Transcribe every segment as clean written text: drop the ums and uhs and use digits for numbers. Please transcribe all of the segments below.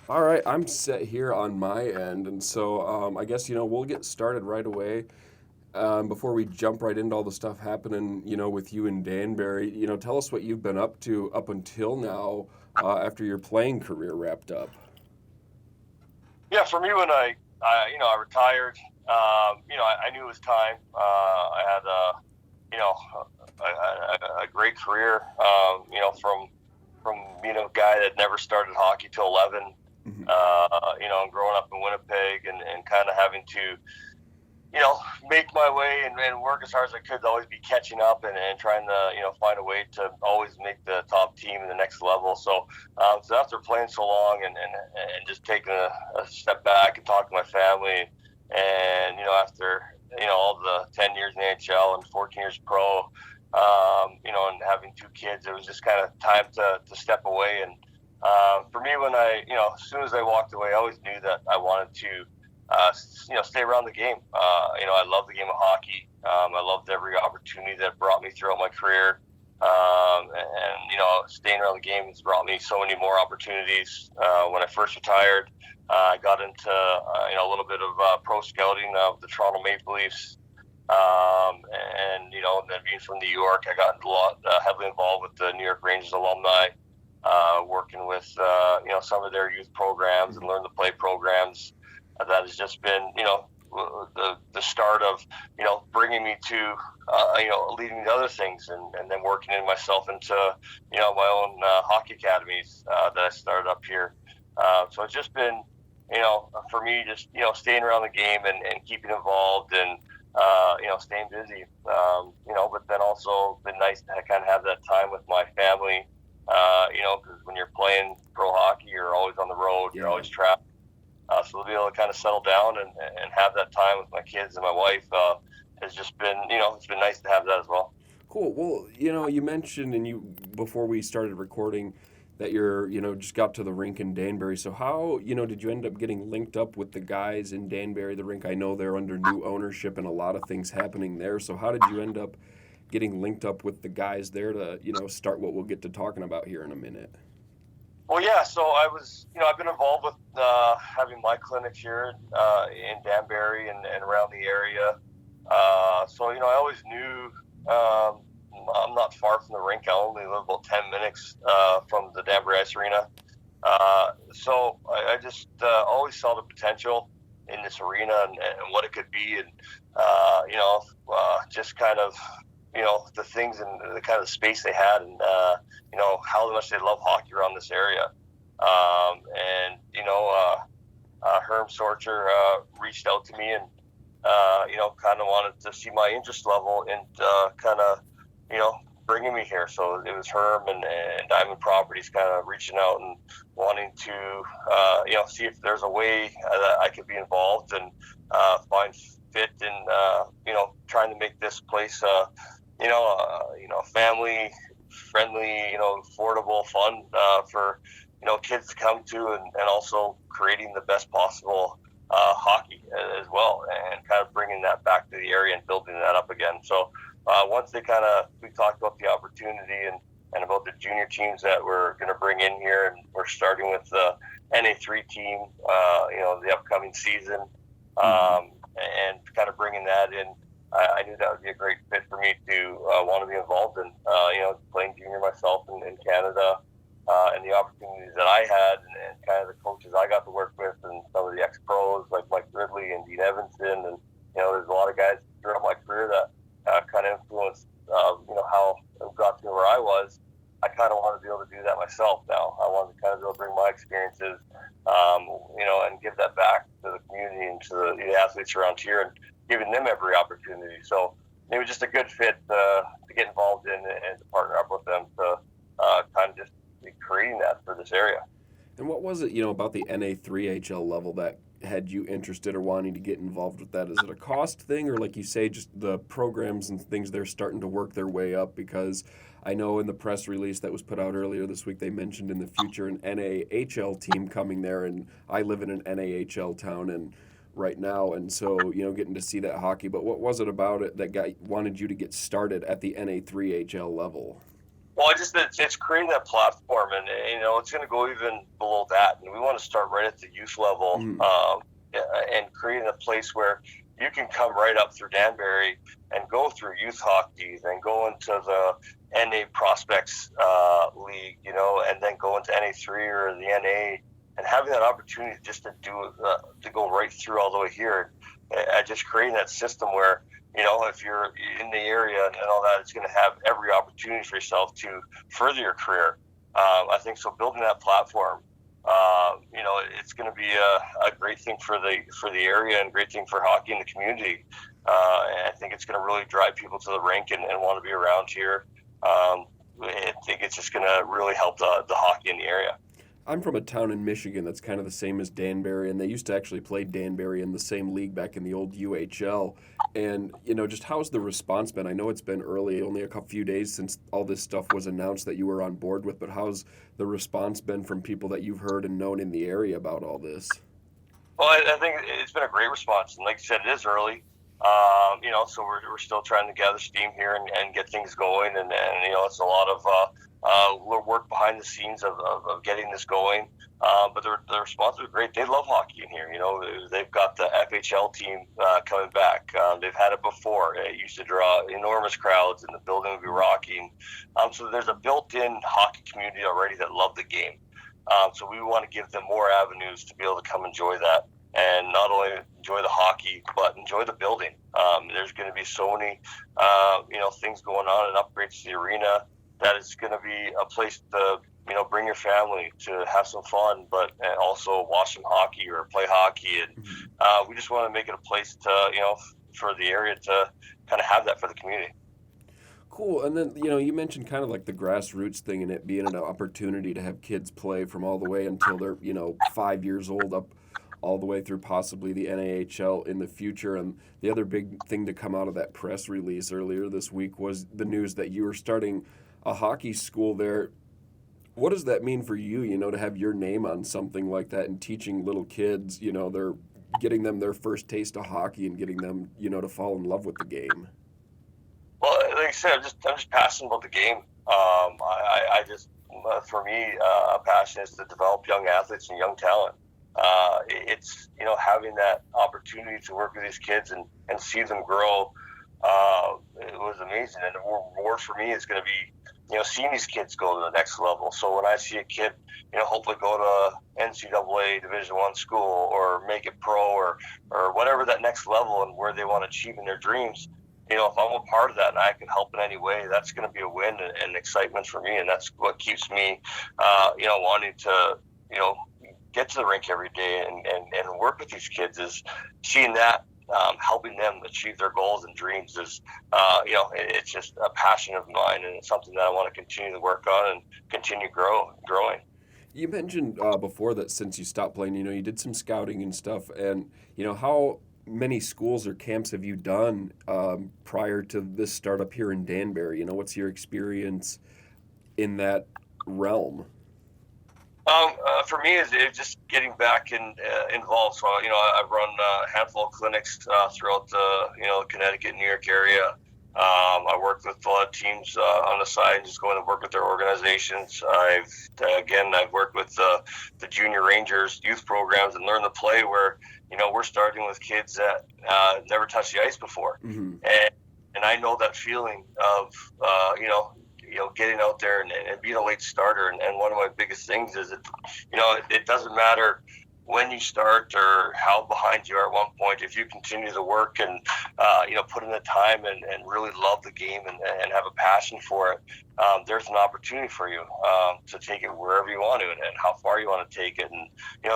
All right, I'm set here on my end, and so I guess we'll get started right away. Before we jump right into all the stuff happening, with you and Danbury, tell us what you've been up to up until now, after your playing career wrapped up. Yeah, for me when I retired, I knew it was time. I had a great career. From being a guy that never started hockey till 11. Mhm. And growing up in Winnipeg and kind of having to make my way and work as hard as I could to always be catching up and trying to, find a way to always make the top team in the next level. So after playing so long and just taking a step back and talking to my family and, after, all the 10 years in the NHL and 14 years pro, and having two kids, it was just kind of time to step away. And for me, as soon as I walked away, I always knew that I wanted to stay around the game. I love the game of hockey. I loved every opportunity that brought me throughout my career. Staying around the game has brought me so many more opportunities. When I first retired, I got into a little bit of pro scouting of the Toronto Maple Leafs. Then being from New York, I got a lot heavily involved with the New York Rangers alumni, working with some of their youth programs and learn to play programs. That has just been the start of bringing me to leading to other things and then working in myself into my own hockey academies that I started up here. So it's just been for me just staying around the game and keeping involved and staying busy. But then also been nice to kind of have that time with my family. Because when you're playing pro hockey, you're always on the road, you're Yeah. always traveling. So to be able to kind of settle down and have that time with my kids and my wife has just been, it's been nice to have that as well. Cool. Well, you mentioned and you before we started recording that you're, just got to the rink in Danbury. So how, did you end up getting linked up with the guys in Danbury, the rink? I know they're under new ownership and a lot of things happening there. So how did you end up getting linked up with the guys there to, start what we'll get to talking about here in a minute? Well, yeah. So I've been involved with having my clinic here in Danbury and around the area. I always knew I'm not far from the rink. I only live about 10 minutes from the Danbury Ice Arena. I just always saw the potential in this arena and what it could be, and just kind of the things and the kind of space they had, and how much they love hockey around this area. Herm Sorcher reached out to me and kind of wanted to see my interest level and kind of bringing me here. So it was Herm and Diamond Properties kind of reaching out and wanting to see if there's a way that I could be involved and find fit in trying to make this place family friendly, affordable, fun for kids to come to, and also creating the best possible hockey as well, and kind of bringing that back to the area and building that up again. So once we talked about the opportunity and about the junior teams that we're going to bring in here, and we're starting with the NA3 team, the upcoming season, Mm-hmm. and kind of bringing that in. I knew that would be a great fit for me to want to be involved in, playing junior myself in Canada, and the opportunities that I had, and kind of the coaches I got to work with, and some of the ex-pros like Mike Ridley and Dean Evanson, and there's a lot of guys throughout my career that kind of influenced, how I got to where I was. I kind of want to be able to do that myself now. I want to kind of be able to bring my experiences, and give that back to the community and to the athletes around here, and giving them every opportunity. So it was just a good fit to get involved in and to partner up with them to kind of just be creating that for this area. And what was it, about the NA3HL level that had you interested or wanting to get involved with that? Is it a cost thing, or like you say, just the programs and things they're starting to work their way up? Because I know in the press release that was put out earlier this week, they mentioned in the future an NAHL team coming there, and I live in an NAHL town and right now, and so getting to see that hockey. But what was it about it that wanted you to get started at the NA3HL level? Well, it's creating that platform, and it's going to go even below that, and we want to start right at the youth level, Mm. and creating a place where you can come right up through Danbury and go through youth hockey, then go into the NA Prospects League, and then go into NA3 or the NA, and having that opportunity just to go right through all the way here, and just creating that system where if you're in the area and all that, it's going to have every opportunity for yourself to further your career. I think so. Building that platform, it's going to be a great thing for the area and great thing for hockey in the community. And I think it's going to really drive people to the rink and want to be around here. I think it's just going to really help the hockey in the area. I'm from a town in Michigan that's kind of the same as Danbury, and they used to actually play Danbury in the same league back in the old UHL. And just how's the response been? I know it's been early, only a couple few days since all this stuff was announced that you were on board with, but how's the response been from people that you've heard and known in the area about all this? Well, I think it's been a great response, and like I said, it is early. So we're still trying to gather steam here and get things going, and it's a lot of work behind the scenes of getting this going. But the response is great. They love hockey in here. They've got the FHL team coming back. They've had it before. It used to draw enormous crowds, and the building would be rocking. So there's a built-in hockey community already that love the game. So we want to give them more avenues to be able to come enjoy that, and not only enjoy the hockey, but enjoy the building. There's going to be so many, things going on and upgrades to the arena that it's going to be a place to, bring your family to have some fun, but also watch some hockey or play hockey. And we just want to make it a place to, for the area to kind of have that for the community. Cool. And then, you mentioned kind of like the grassroots thing and it being an opportunity to have kids play from all the way until they're, 5 years old up all the way through possibly the NAHL in the future. And the other big thing to come out of that press release earlier this week was the news that you were starting a hockey school there. What does that mean for you, to have your name on something like that and teaching little kids, they're getting them their first taste of hockey and getting them, to fall in love with the game? Well, like I said, I'm just passionate about the game. I just, for me, a passion is to develop young athletes and young talent. It's having that opportunity to work with these kids and see them grow. It was amazing, and the reward for me is going to be seeing these kids go to the next level. So when I see a kid hopefully go to NCAA Division I school or make it pro or whatever that next level and where they want to achieve in their dreams, if I'm a part of that and I can help in any way, that's going to be a win and excitement for me, and that's what keeps me wanting to get to the rink every day and work with these kids, is seeing that helping them achieve their goals and dreams is it's just a passion of mine, and it's something that I want to continue to work on and continue growing. You mentioned before that since you stopped playing, you did some scouting and stuff, and how many schools or camps have you done prior to this startup here in Danbury? What's your experience in that realm? For me, it's just getting back involved. So, I've run a handful of clinics throughout the, Connecticut, New York area. I worked with a lot of teams on the side, just going to work with their organizations. I've worked with the junior Rangers youth programs and learn to play where, we're starting with kids that never touched the ice before. Mm-hmm. And I know that feeling of, getting out there and being a late starter. And one of my biggest things is it doesn't matter when you start or how behind you are at one point. If you continue to work and, put in the time and really love the game and have a passion for it, there's an opportunity for you to take it wherever you want to and how far you want to take it. And,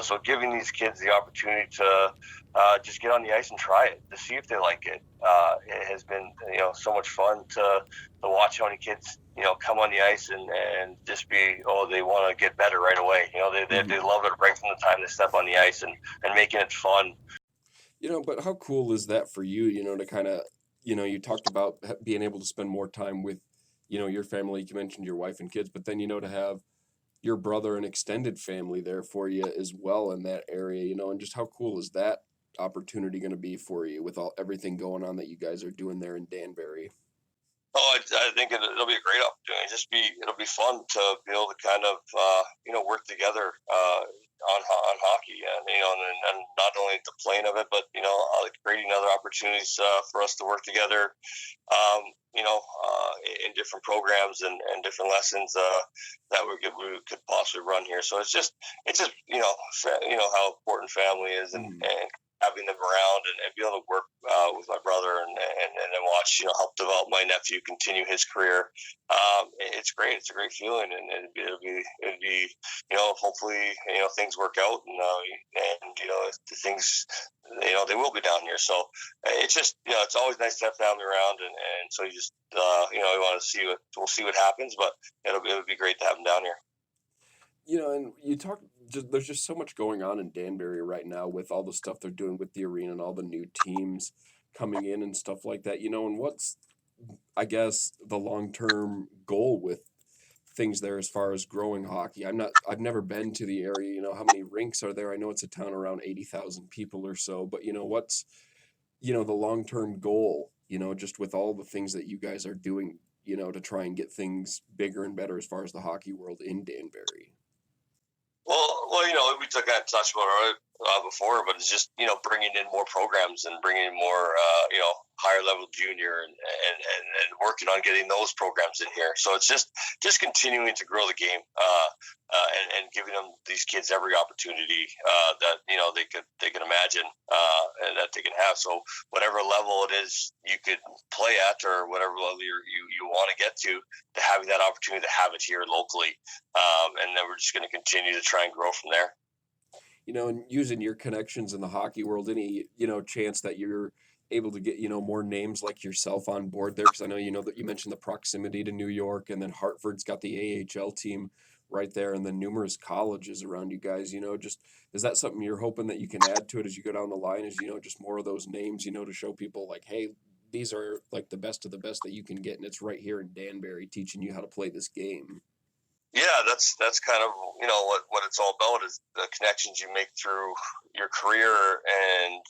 so giving these kids the opportunity to just get on the ice and try it to see if they like it. It has been, so much fun to watch how many kids, come on the ice and just be, they want to get better right away. They love it right from the time they step on the ice and making it fun. But how cool is that for you, to kind of, you talked about being able to spend more time with, your family. You mentioned your wife and kids, but then, to have your brother and extended family there for you as well in that area, and just how cool is that opportunity going to be for you with everything going on that you guys are doing there in Danbury? Oh, I think it'll be a great opportunity. It'll be fun to be able to kind of work together on hockey, and and not only the playing of it, but creating other opportunities for us to work together. In different programs and different lessons that we could possibly run here. So it's just how important family is, Mm. and having them around, and be able to work with my brother, and then watch help develop my nephew, continue his career. It's great. It's a great feeling, and it'd be hopefully things work out, and things they will be down here. So it's just it's always nice to have family around, and so you just we want to see we'll see what happens, but it'll be great to have them down here. And you talk there's just so much going on in Danbury right now with all the stuff they're doing with the arena and all the new teams coming in and stuff like that. And what's, I guess, the long-term goal with things there as far as growing hockey? I've never been to the area. How many rinks are there? I know it's a town around 80,000 people or so, but what's, the long-term goal, just with all the things that you guys are doing, to try and get things bigger and better as far as the hockey world in Danbury. Well, we took that touch about it before, but it's just bringing in more programs and bringing in more higher level junior, and working on getting those programs in here. So it's just continuing to grow the game, and giving them these kids every opportunity that they can imagine, and that they can have. So whatever level it is you could play at, or whatever level you want to get to having that opportunity to have it here locally, and then we're just going to continue to try and grow from there. And using your connections in the hockey world, any, chance that you're able to get, more names like yourself on board there? Because I know, that you mentioned the proximity to New York, and then Hartford's got the AHL team right there, and then numerous colleges around you guys, just, is that something you're hoping that you can add to it as you go down the line, is, just more of those names, to show people like, hey, these are like the best of the best that you can get, and it's right here in Danbury teaching you how to play this game. Yeah, that's kind of what it's all about, is the connections you make through your career, and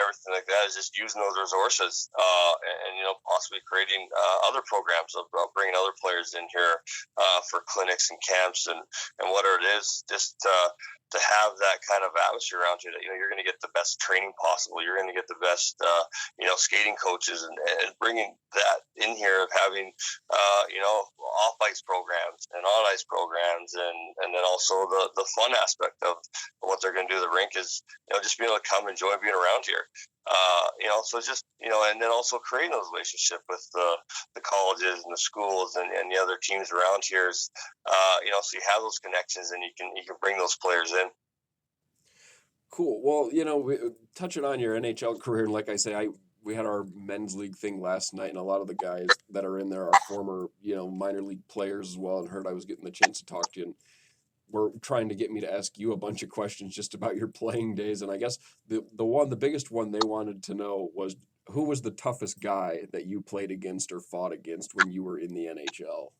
everything like that, is just using those resources, and possibly creating other programs of bringing other players in here for clinics and camps, and whatever it is, just to have that kind of atmosphere around you, that you're going to get the best training possible, you're going to get the best skating coaches, and bringing that in here, of having off ice programs and on ice programs, and then also the fun aspect of what they're going to do to the rink, is just being able to come enjoy being around here. So just and then also creating those relationships with the colleges and the schools, and the other teams around here, is so you have those connections, and you can bring those players in. Cool. Well, touching on your NHL career, and like I say, we had our men's league thing last night, and a lot of the guys that are in there are former, minor league players as well, and heard I was getting the chance to talk to you, and were trying to get me to ask you a bunch of questions just about your playing days. And I guess the biggest one they wanted to know was, who was the toughest guy that you played against or fought against when you were in the NHL?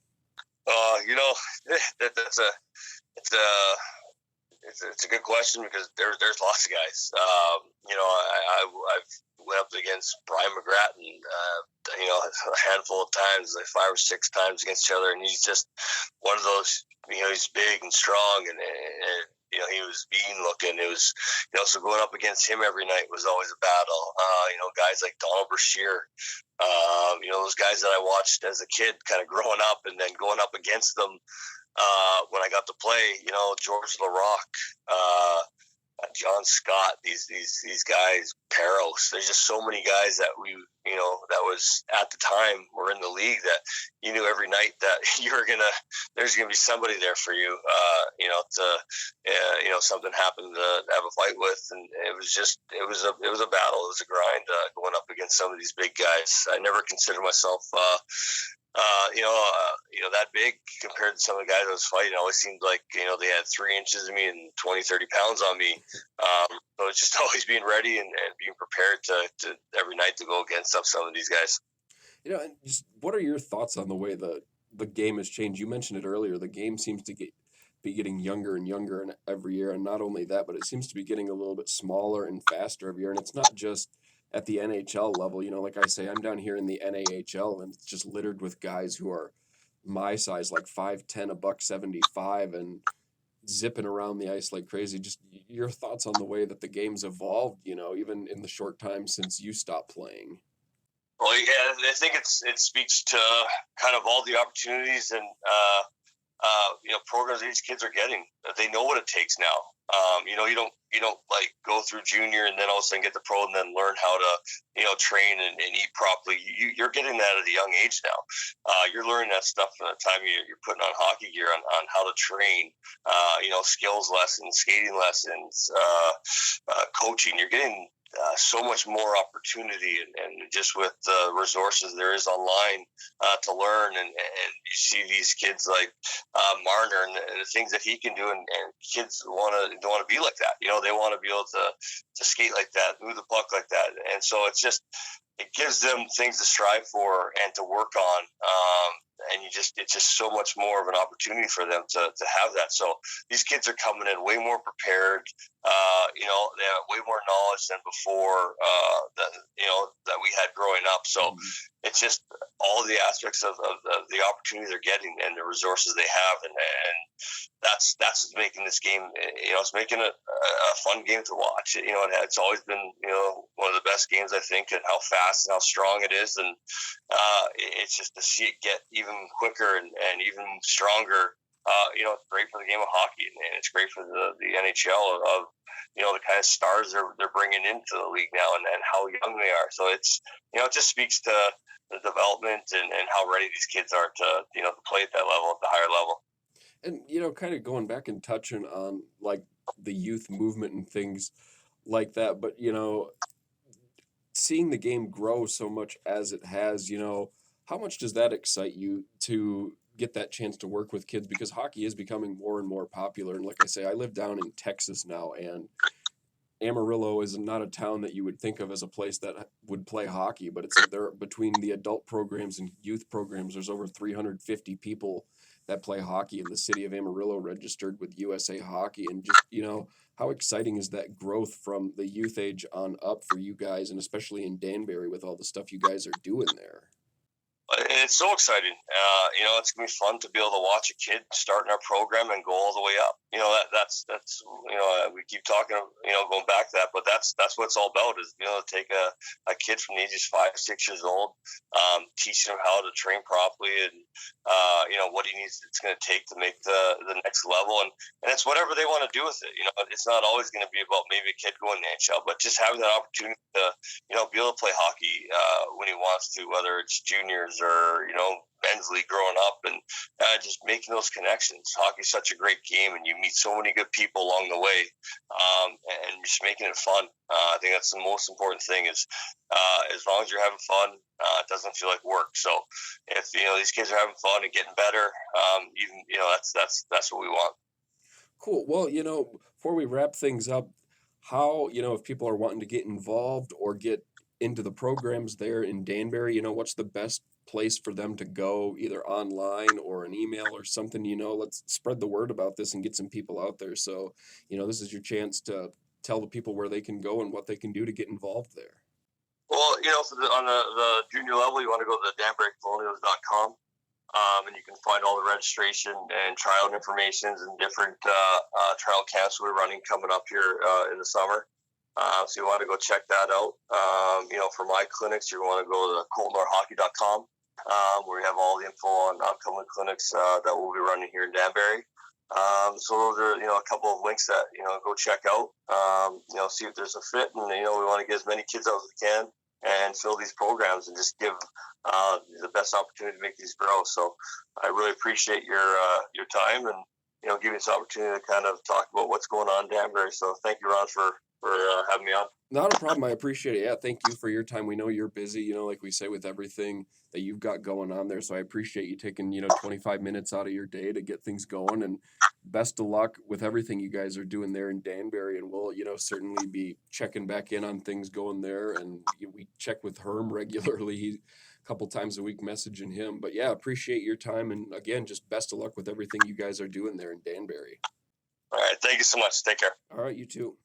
That's it's a good question, because there's lots of guys. I've went up against Brian McGrattan, a handful of times, like 5 or 6 times against each other, and he's just one of those. He's big and strong, and he was mean looking. It was, so going up against him every night was always a battle. Guys like Donald Brashear, those guys that I watched as a kid, kind of growing up, and then going up against them when I got to play. George LaRock, John Scott, these guys, Peros. There's just so many guys that that was at the time were in the league, that you knew every night that there's gonna be somebody there for you. Something happened to have a fight with, and it was a battle. It was a grind going up against some of these big guys. I never considered myself that big compared to some of the guys I was fighting. It always seemed like, they had 3 inches of me and 20, 30 pounds on me. So it's just always being ready, and being prepared to every night to go against some of these guys. And just what are your thoughts on the way the game has changed? You mentioned it earlier. The game seems to be getting younger and younger every year. And not only that, but it seems to be getting a little bit smaller and faster every year. And it's not just at the NHL level. Like I say, I'm down here in the NAHL, and it's just littered with guys who are my size, like 5'10", a buck 75, and zipping around the ice like crazy. Just your thoughts on the way that the game's evolved, even in the short time since you stopped playing. Well, yeah, I think it speaks to kind of all the opportunities and programs these kids are getting. They know what it takes now. You don't like go through junior and then all of a sudden get the pro and then learn how to train and eat properly. You're getting that at a young age now. You're learning that stuff from the time you're putting on hockey gear on how to train. Skills lessons, skating lessons, coaching. You're getting so much more opportunity and just with the resources there is online to learn and you see these kids like Marner and the things that he can do and kids want to be like that. They want to be able to skate like that, move the puck like that, and so it gives them things to strive for and to work on. And it's just so much more of an opportunity for them to have that. So these kids are coming in way more prepared. They have way more knowledge than before that we had growing up. So it's just all the aspects of the opportunities they're getting and the resources they have, and that's making this game. It's making it a fun game to watch. It's always been one of the best games, I think, and how fast and how strong it is, and it's just to see it get even quicker and even stronger. It's great for the game of hockey, and it's great for the NHL of the kind of stars they're bringing into the league now and how young they are. So it just speaks to the development and how ready these kids are to play at that level, at the higher level. And kind of going back and touching on like the youth movement and things like that, but seeing the game grow so much as it has, how much does that excite you to get that chance to work with kids? Because hockey is becoming more and more popular. And like I say, I live down in Texas now, and Amarillo is not a town that you would think of as a place that would play hockey, but it's there between the adult programs and youth programs. There's over 350 people that play hockey in the city of Amarillo registered with USA Hockey. And just, how exciting is that growth from the youth age on up for you guys, and especially in Danbury with all the stuff you guys are doing there? It's so exciting. It's gonna be fun to be able to watch a kid start in our program and go all the way up. That's we keep talking, going back to that, but that's what it's all about is to take a kid from the ages 5, 6 years old, teaching him how to train properly and what he needs. It's going to take to make the next level, and it's whatever they want to do with it. It's not always going to be about maybe a kid going to NHL, but just having that opportunity to be able to play hockey when he wants to, whether it's juniors or men's league growing up, and just making those connections. Hockey's such a great game, and you meet so many good people along the way, and just making it fun. I think that's the most important thing is as long as you're having fun, it doesn't feel like work. So if these kids are having fun and getting better, that's what we want. Cool. Well, before we wrap things up, how, if people are wanting to get involved or get into the programs there in Danbury, what's the best place for them to go, either online or an email or something? Let's spread the word about this and get some people out there. So, this is your chance to tell the people where they can go and what they can do to get involved there. Well, on the junior level, you want to go to the danburycolonials.com. And you can find all the registration and trial informations and different trial camps we're running coming up here in the summer. So you want to go check that out. For my clinics, you want to go to coltonorhockey.com, where we have all the info on upcoming clinics that we'll be running here in Danbury. So those are, a couple of links that, go check out, see if there's a fit. And, we want to get as many kids out as we can and fill these programs and just give the best opportunity to make these grow. So I really appreciate your time and, give me this opportunity to kind of talk about what's going on in Danbury. So thank you, Ron, for having me on. Not a problem. I appreciate it. Yeah, thank you for your time. We know you're busy, like we say, with everything that you've got going on there. So I appreciate you taking, 25 minutes out of your day to get things going. And best of luck with everything you guys are doing there in Danbury. And we'll, certainly be checking back in on things going there. And we check with Herm regularly, a couple times a week, messaging him. But yeah, appreciate your time. And again, just best of luck with everything you guys are doing there in Danbury. All right. Thank you so much. Take care. All right. You too.